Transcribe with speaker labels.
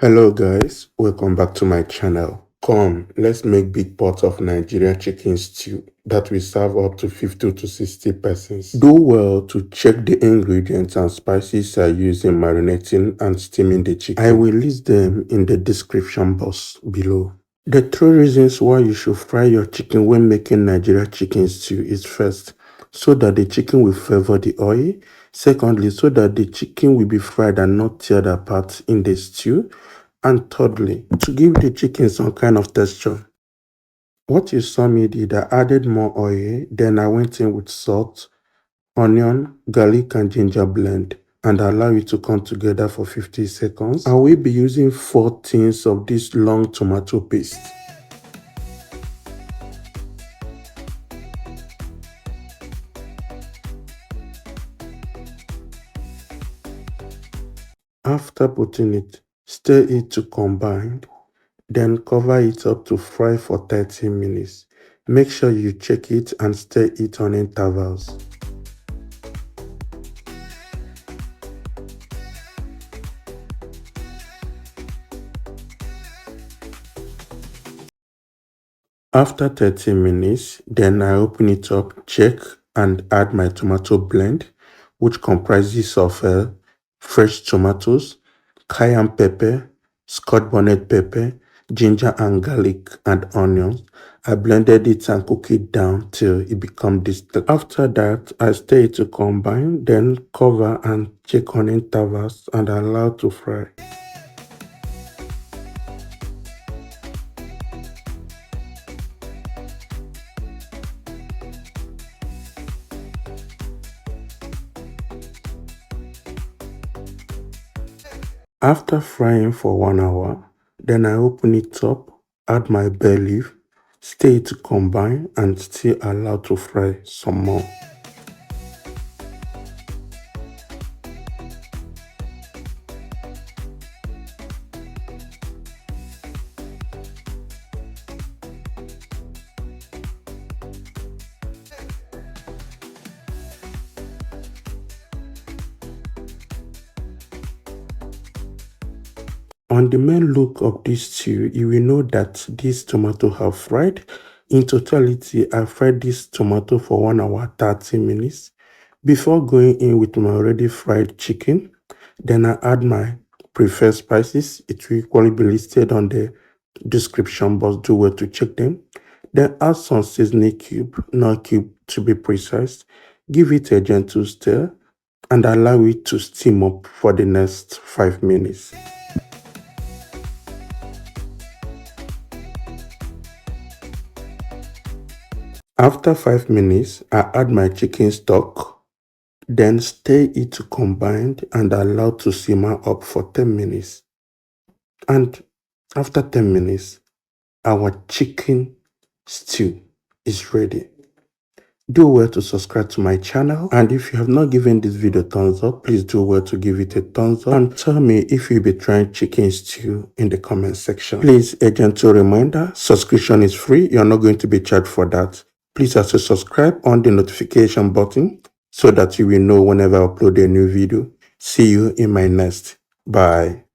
Speaker 1: Hello guys, welcome back to my channel. Come, let's make big pot of Nigerian chicken stew that will serve up to 50 to 60 persons. Do well to check the ingredients and spices I use in marinating and steaming the chicken. I will list them in the description box below. The three reasons why you should fry your chicken when making Nigerian chicken stew is: first, so that the chicken will flavor the oil. Secondly, so that the chicken will be fried and not teared apart in the stew. And thirdly, to give the chicken some kind of texture. What you saw me did, I added more oil, then I went in with salt, onion, garlic and ginger blend and allow it to come together for 50 seconds. I will be using 4 tins of this long tomato paste. After putting it, stir it to combine, then cover it up to fry for 30 minutes. Make sure you check it and stir it on intervals. After 30 minutes, then I open it up, check and add my tomato blend, which comprises of fresh tomatoes, cayenne pepper, Scotch bonnet pepper, ginger and garlic and onions. I blended it and cook it down till it becomes this thick. After that, I stir it to combine, then cover and check on intervals and allow to fry. After frying for 1 hour, then I open it up, add my bay leaf, stir it to combine and still allow to fry some more. On the main look of this stew, you will know that this tomato have fried. In totality, I fried this tomato for 1 hour 30 minutes. Before going in with my already fried chicken, then I add my preferred spices. It will equally be listed on the description box. Do well to check them. Then add some seasoning cube, not cube to be precise. Give it a gentle stir and allow it to steam up for the next 5 minutes. After 5 minutes, I add my chicken stock, then stir it to combine and allow to simmer up for 10 minutes. And after 10 minutes, our chicken stew is ready. Do well to subscribe to my channel, and if you have not given this video a thumbs up, please do well to give it a thumbs up and tell me if you'll be trying chicken stew in the comment section. Please, a gentle reminder, subscription is free. You're not going to be charged for that. Please also subscribe on the notification button so that you will know whenever I upload a new video. See you in my next. Bye.